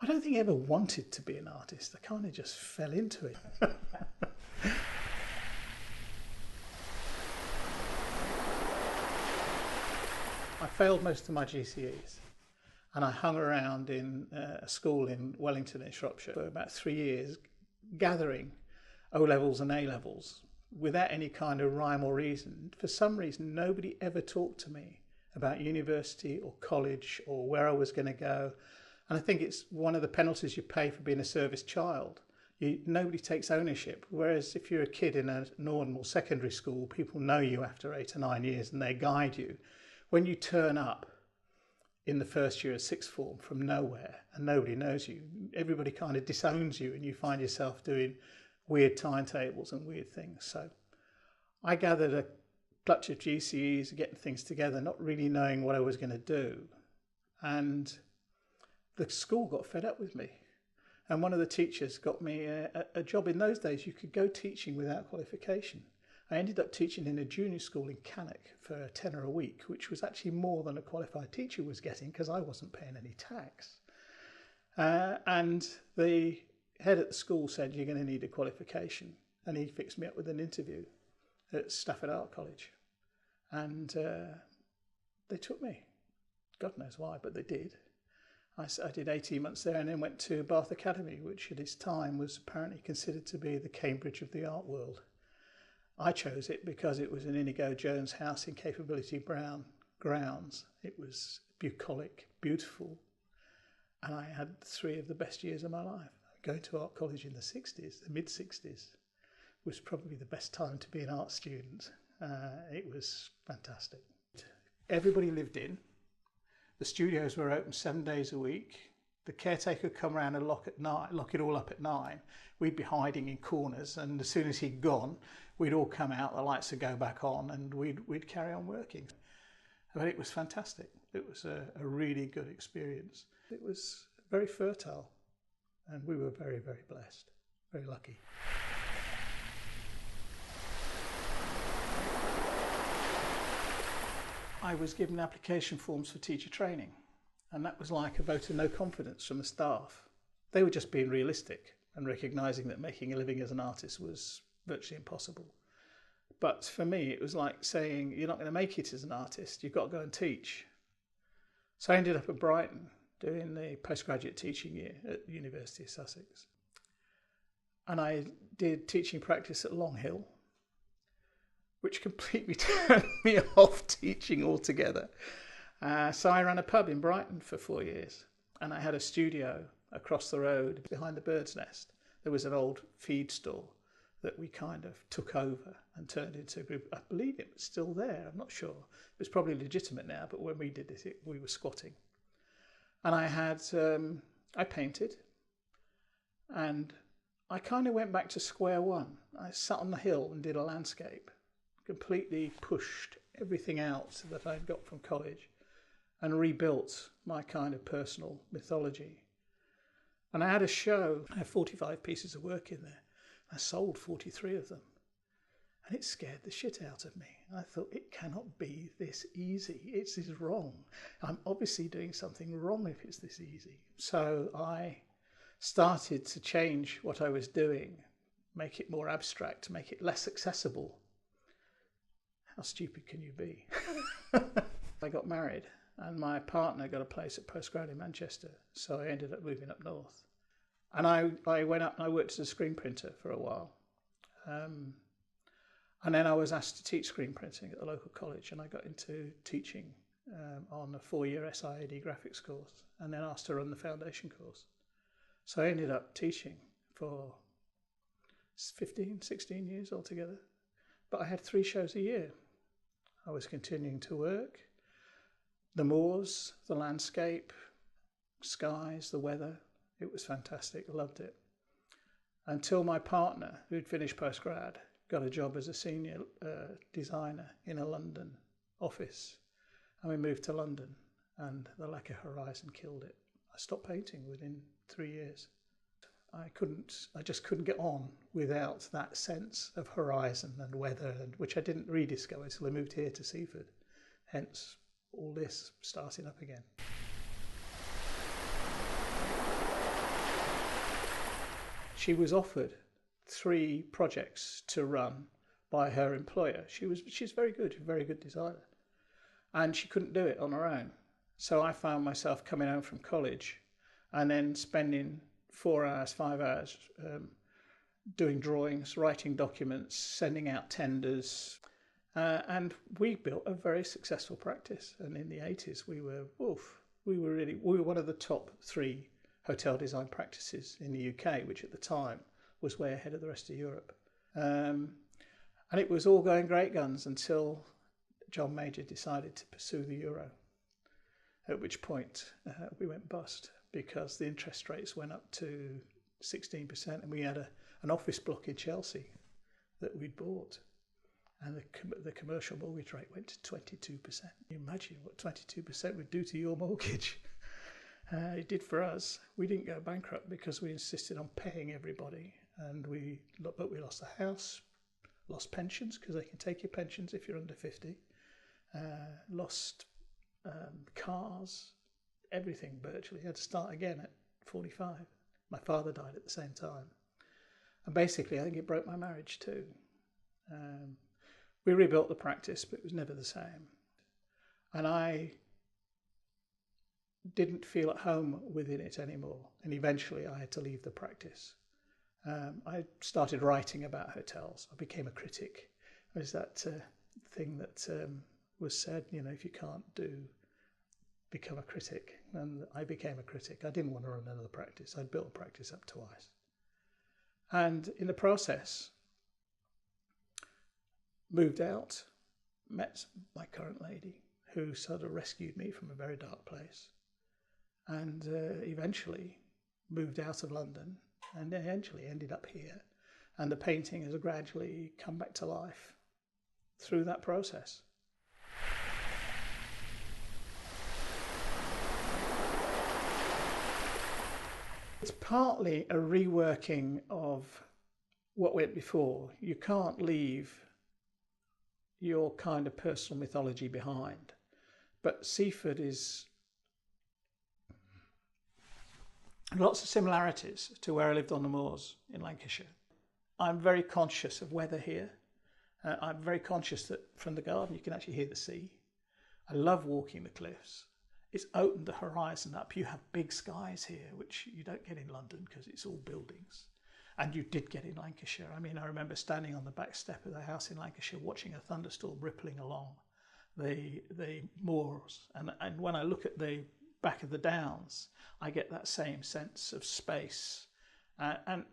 I don't think I ever wanted to be an artist. I kind of just fell into it. I failed most of my GCEs, and I hung around in a school in Wellington in Shropshire for about 3 years, gathering O-levels and A-levels without any kind of rhyme or reason. For some reason, nobody ever talked to me about university or college or where I was going to go. And I think it's one of the penalties you pay for being a service child. Nobody takes ownership. Whereas if you're a kid in a normal secondary school, people know you after 8 or 9 years and they guide you. When you turn up in the first year of sixth form from nowhere and nobody knows you, everybody kind of disowns you and you find yourself doing weird timetables and weird things. So I gathered a clutch of GCEs, getting things together, not really knowing what I was going to do. And the school got fed up with me. And one of the teachers got me a job. In those days, you could go teaching without qualification. I ended up teaching in a junior school in Cannock for a tenner a week, which was actually more than a qualified teacher was getting because I wasn't paying any tax. And the head at the school said, you're going to need a qualification. And he fixed me up with an interview at Stafford Art College. And they took me. God knows why, but they did. I did 18 months there and then went to Bath Academy, which at its time was apparently considered to be the Cambridge of the art world. I chose it because it was an Inigo Jones house in Capability Brown grounds. It was bucolic, beautiful, and I had 3 of the best years of my life. Going to art college in the 60s, the mid-60s, was probably the best time to be an art student. It was fantastic. Everybody lived in. The studios were open 7 days a week. The caretaker would come around and lock it all up at 9. We'd be hiding in corners, and as soon as he'd gone, we'd all come out, the lights would go back on, and we'd carry on working. But it was fantastic. It was a really good experience. It was very fertile, and we were very, very blessed, very lucky. I was given application forms for teacher training, and that was like a vote of no confidence from the staff. They were just being realistic and recognising that making a living as an artist was virtually impossible. But for me, it was like saying, you're not going to make it as an artist, you've got to go and teach. So I ended up at Brighton doing the postgraduate teaching year at the University of Sussex. And I did teaching practice at Long Hill, which completely turned me off teaching altogether. So I ran a pub in Brighton for 4 years, and I had a studio across the road behind the Bird's Nest. There was an old feed store that we kind of took over and turned into a group. I believe it was still there, I'm not sure. It was probably legitimate now, but when we did this, we were squatting. And I painted, and I kind of went back to square one. I sat on the hill and did a landscape, completely pushed everything out that I'd got from college and rebuilt my kind of personal mythology. And I had a show. I had 45 pieces of work in there. I sold 43 of them. And it scared the shit out of me. And I thought, it cannot be this easy. This is wrong. I'm obviously doing something wrong if it's this easy. So I started to change what I was doing, make it more abstract, make it less accessible. How stupid can you be? I got married, and my partner got a place at Postgrad in Manchester, so I ended up moving up north. And I went up and I worked as a screen printer for a while. And then I was asked to teach screen printing at the local college, and I got into teaching on a 4-year SIAD graphics course, and then asked to run the foundation course. So I ended up teaching for 15, 16 years altogether. But I had 3 shows a year. I was continuing to work. The moors, the landscape, skies, the weather. It was fantastic. Loved it. Until my partner, who'd finished postgrad, got a job as a senior designer in a London office. And we moved to London, and the lack of horizon killed it. I stopped painting within 3 years. I just couldn't get on without that sense of horizon and weather, which I didn't rediscover until I moved here to Seaford. Hence, all this starting up again. She was offered 3 projects to run by her employer. She's very good, a very good designer, and she couldn't do it on her own. So I found myself coming home from college and then spending 4 hours, 5 hours doing drawings, writing documents, sending out tenders, and we built a very successful practice. And in the 80s, we were one of the top 3 hotel design practices in the UK, which at the time was way ahead of the rest of Europe. And it was all going great guns until John Major decided to pursue the euro, at which point we went bust because the interest rates went up to 16%, and we had an office block in Chelsea that we'd bought, and the commercial mortgage rate went to 22%. Can you imagine what 22% would do to your mortgage? It did for us. We didn't go bankrupt because we insisted on paying everybody, but we lost the house, lost pensions because they can take your pensions if you're under 50, lost cars, everything virtually. Had to start again at 45. My father died at the same time, and basically I think it broke my marriage too. We rebuilt the practice, but it was never the same, and I didn't feel at home within it anymore, and eventually I had to leave the practice. I started writing about hotels. I became a critic. There's that thing that was said, if you can't become a critic. And I became a critic. I didn't want to run another practice. I'd built a practice up twice. And in the process, moved out, met my current lady, who sort of rescued me from a very dark place, and eventually moved out of London and eventually ended up here. And the painting has gradually come back to life through that process. It's partly a reworking of what went before. You can't leave your kind of personal mythology behind. But Seaford is lots of similarities to where I lived on the moors in Lancashire. I'm very conscious of weather here. I'm very conscious that from the garden you can actually hear the sea. I love walking the cliffs. It's opened the horizon up. You have big skies here, which you don't get in London because it's all buildings. And you did get in Lancashire. I mean, I remember standing on the back step of the house in Lancashire watching a thunderstorm rippling along the moors. And when I look at the back of the downs, I get that same sense of space. And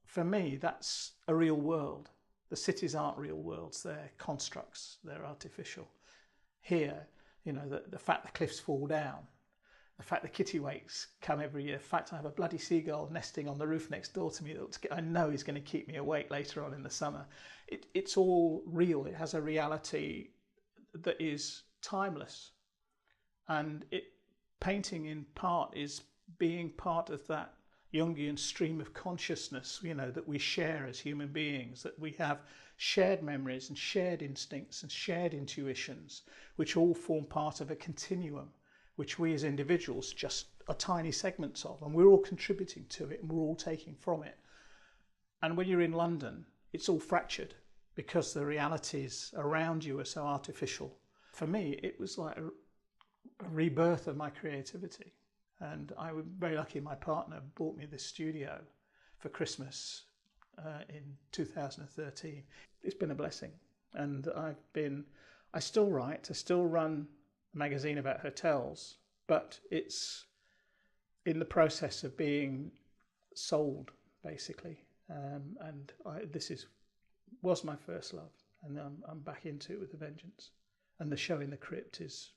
for me, that's a real world. The cities aren't real worlds. They're constructs. They're artificial. Here, the fact the cliffs fall down, the fact the kittiwakes come every year, the fact I have a bloody seagull nesting on the roof next door to me that I know is going to keep me awake later on in the summer. It's all real. It has a reality that is timeless. And painting in part is being part of that Jungian stream of consciousness, that we share as human beings, that we have shared memories and shared instincts and shared intuitions, which all form part of a continuum, which we as individuals just are tiny segments of, and we're all contributing to it and we're all taking from it. And when you're in London, it's all fractured because the realities around you are so artificial. For me, it was like a rebirth of my creativity. And I was very lucky my partner bought me this studio for Christmas in 2013. It's been a blessing. And I still write, I still run a magazine about hotels, but it's in the process of being sold, basically. This was my first love, and I'm back into it with a vengeance. And the show in the Crypt is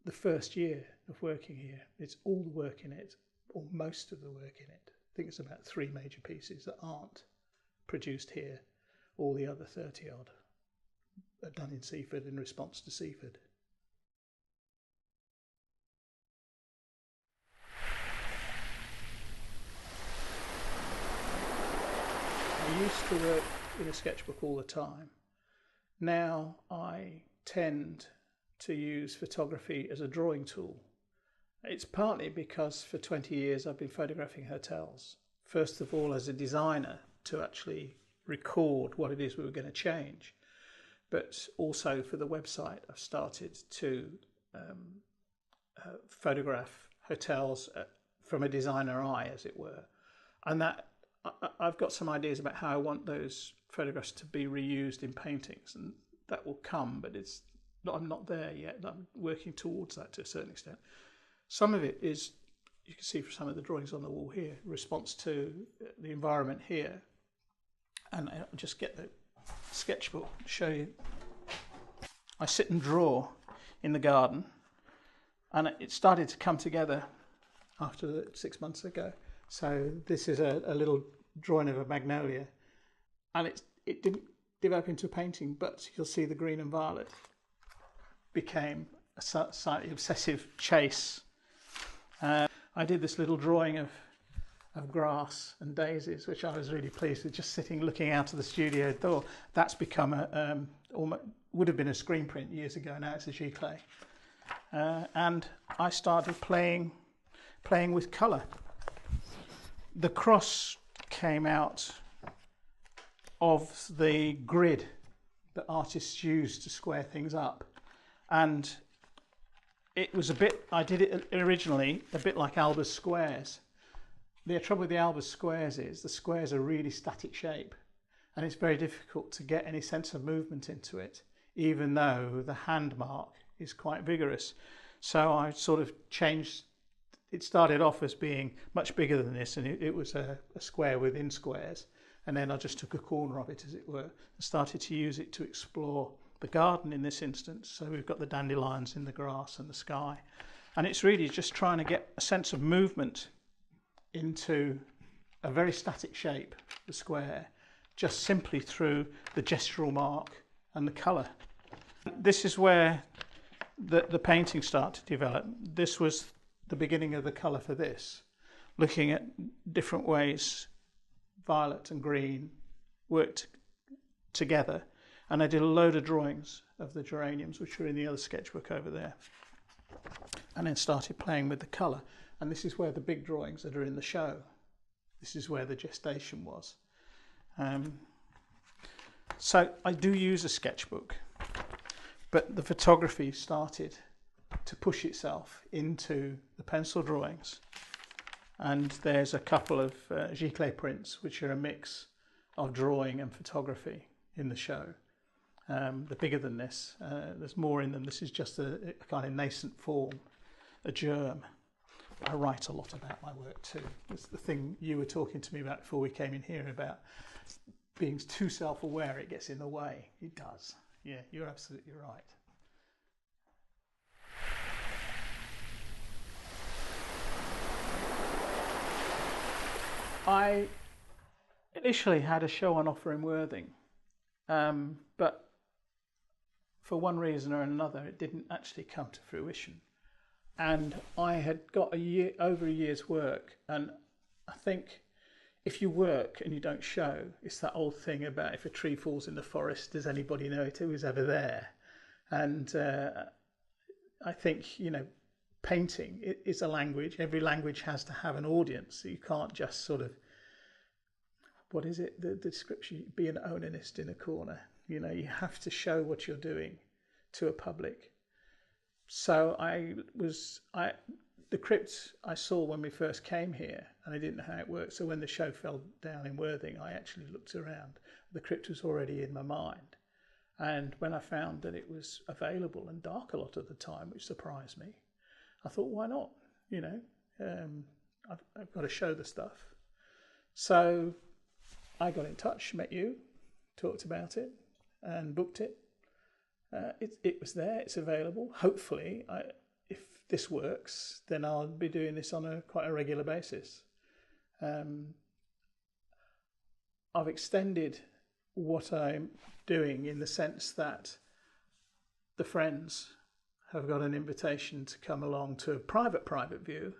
the first year of working here. It's all the work in it, or most of the work in it. I think it's about 3 major pieces that aren't produced here. All the other 30 odd are done in Seaford in response to Seaford. I used to work in a sketchbook all the time. Now I tend to use photography as a drawing tool. It's partly because for 20 years I've been photographing hotels first of all as a designer to actually record what it is we were going to change, but also for the website I've started to photograph hotels from a designer eye, as it were. And that I've got some ideas about how I want those photographs to be reused in paintings, and that will come, but I'm not there yet. I'm working towards that to a certain extent. Some of it is, you can see from some of the drawings on the wall here, response to the environment here. And I'll just get the sketchbook to show you. I sit and draw in the garden, and it started to come together after 6 months ago. So this is a little drawing of a magnolia, and it didn't develop into a painting, but you'll see the green and violet became a slightly obsessive chase. I did this little drawing of grass and daisies, which I was really pleased with, just sitting looking out of the studio door. That's become almost would have been a screen print years ago. Now it's a giclée, and I started playing with colour. The cross came out of the grid that artists use to square things up, and it was I did it originally a bit like Albers squares. The trouble with the Albers squares is the squares are really static shape, and it's very difficult to get any sense of movement into it, even though the hand mark is quite vigorous. So I sort of changed. It started off as being much bigger than this, and it was a square within squares, and then I just took a corner of it, as it were, and started to use it to explore the garden in this instance. So we've got the dandelions in the grass and the sky, and it's really just trying to get a sense of movement into a very static shape, the square, just simply through the gestural mark and the colour. This is where the painting started to develop. This was the beginning of the colour for this, looking at different ways violet and green worked together, and I did a load of drawings of the geraniums, which are in the other sketchbook over there, and then started playing with the colour. And this is where the big drawings that are in the show, this is where the gestation was. So I do use a sketchbook, but the photography started to push itself into the pencil drawings. And there's a couple of giclée prints, which are a mix of drawing and photography in the show. They're bigger than this. There's more in them. This is just a kind of nascent form, a germ. I write a lot about my work too. It's the thing you were talking to me about before we came in here, about being too self-aware, it gets in the way. It does. Yeah, you're absolutely right. I initially had a show on offer in Worthing, but for one reason or another it didn't actually come to fruition. And I had got over a year's work, and I think if you work and you don't show, it's that old thing about if a tree falls in the forest, does anybody know it? Who was ever there? And I think, painting is a language. Every language has to have an audience. So you can't just sort of, what is it, the description, be an onanist in a corner. You have to show what you're doing to a public. So the Crypt I saw when we first came here, and I didn't know how it worked. So when the show fell down in Worthing, I actually looked around. The Crypt was already in my mind. And when I found that it was available and dark a lot of the time, which surprised me, I thought, why not? I've got to show the stuff. So I got in touch, met you, talked about it, and booked it. It was there, it's available. Hopefully, if this works, then I'll be doing this on quite a regular basis. I've extended what I'm doing in the sense that the friends have got an invitation to come along to a private view,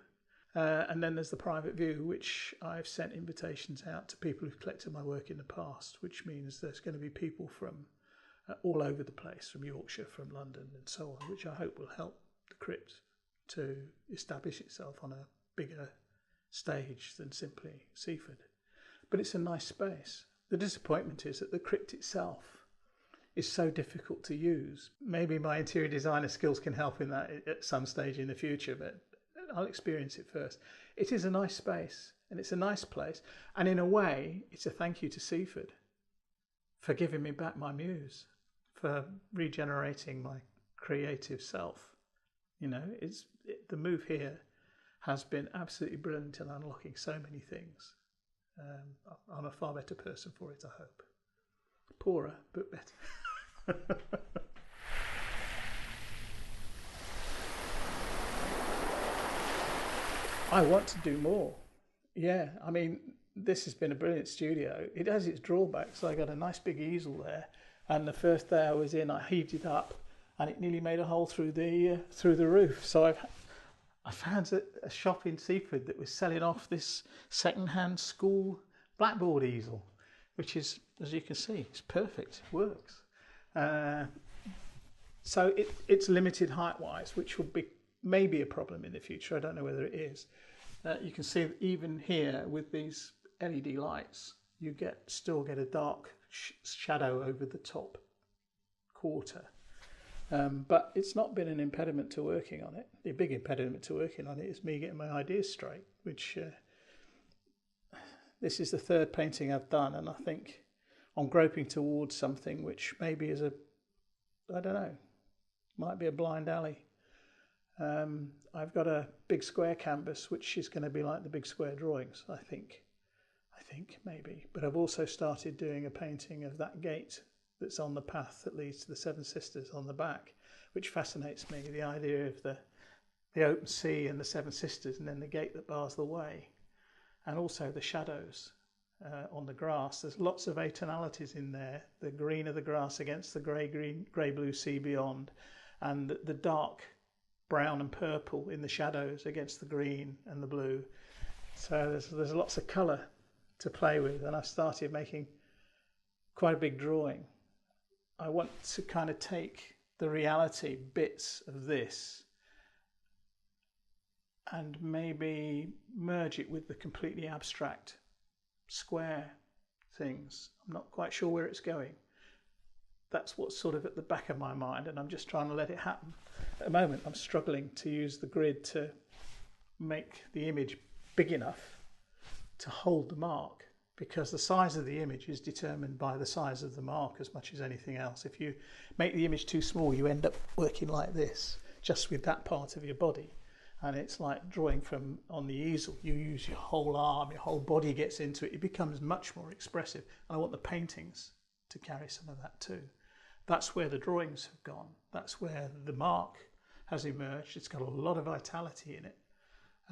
and then there's the private view, which I've sent invitations out to people who've collected my work in the past, which means there's going to be people from all over the place, from Yorkshire, from London and so on, which I hope will help the Crypt to establish itself on a bigger stage than simply Seaford. But it's a nice space. The disappointment is that the crypt itself is so difficult to use. Maybe my interior designer skills can help in that at some stage in the future, but I'll experience it first. It is a nice space and it's a nice place. And in a way, it's a thank you to Seaford for giving me back my muse, for regenerating my creative self. You know, the move here has been absolutely brilliant in unlocking so many things. I'm a far better person for it, I hope. Poorer, but better. I want to do more. Yeah, I mean, this has been a brilliant studio. It has its drawbacks. I got a nice big easel there, and the first day I was in, I heaved it up, and it nearly made a hole through the roof. So I found a shop in Seaford that was selling off this second-hand school blackboard easel, which is, as you can see, it's perfect. It works. So it's limited height-wise, which will be maybe a problem in the future. I don't know whether it is. You can see even here with these LED lights, you still get a dark shadow over the top quarter. But it's not been an impediment to working on it. The big impediment to working on it is me getting my ideas straight, which this is the third painting I've done, and I think I'm groping towards something which maybe is I don't know, might be a blind alley. I've got a big square canvas, which is going to be like the big square drawings, I think maybe. But I've also started doing a painting of that gate that's on the path that leads to the Seven Sisters on the back, which fascinates me, the idea of the open sea and the Seven Sisters, and then the gate that bars the way, and also the shadows on the grass. There's lots of atonalities in there, the green of the grass against the grey-blue sea beyond, and the dark brown and purple in the shadows against the green and the blue. So there's lots of colour to play with, and I've started making quite a big drawing. I want to kind of take the reality bits of this and maybe merge it with the completely abstract square things. I'm not quite sure where it's going. That's what's sort of at the back of my mind, and I'm just trying to let it happen. At the moment, I'm struggling to use the grid to make the image big enough to hold the mark, because the size of the image is determined by the size of the mark as much as anything else. If you make the image too small, you end up working like this, just with that part of your body. And it's like drawing from on the easel. You use your whole arm, your whole body gets into it. It becomes much more expressive. And I want the paintings to carry some of that too. That's where the drawings have gone. That's where the mark has emerged. It's got a lot of vitality in it.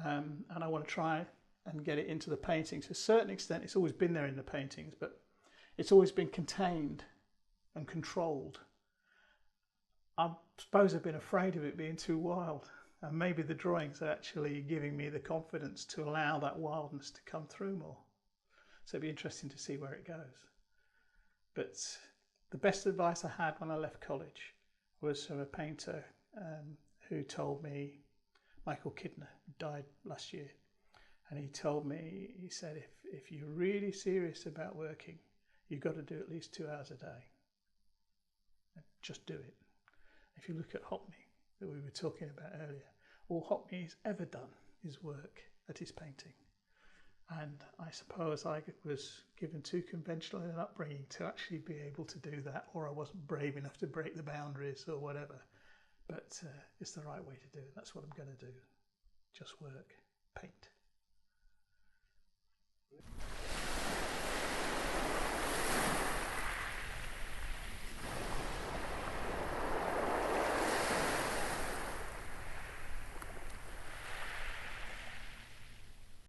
And I want to try and get it into the paintings. To a certain extent, it's always been there in the paintings, but it's always been contained and controlled. I suppose I've been afraid of it being too wild. And maybe the drawings are actually giving me the confidence to allow that wildness to come through more. So it'd be interesting to see where it goes. But the best advice I had when I left college was from a painter who told me, Michael Kidner, died last year, and he told me, he said, if you're really serious about working, you've got to do at least 2 hours a day. Just do it. If you look at Hockney, that we were talking about earlier, all Hockney has ever done is work at his painting. And I suppose I was given too conventional an upbringing to actually be able to do that, or I wasn't brave enough to break the boundaries or whatever. But it's the right way to do it. That's what I'm going to do. Just work, paint.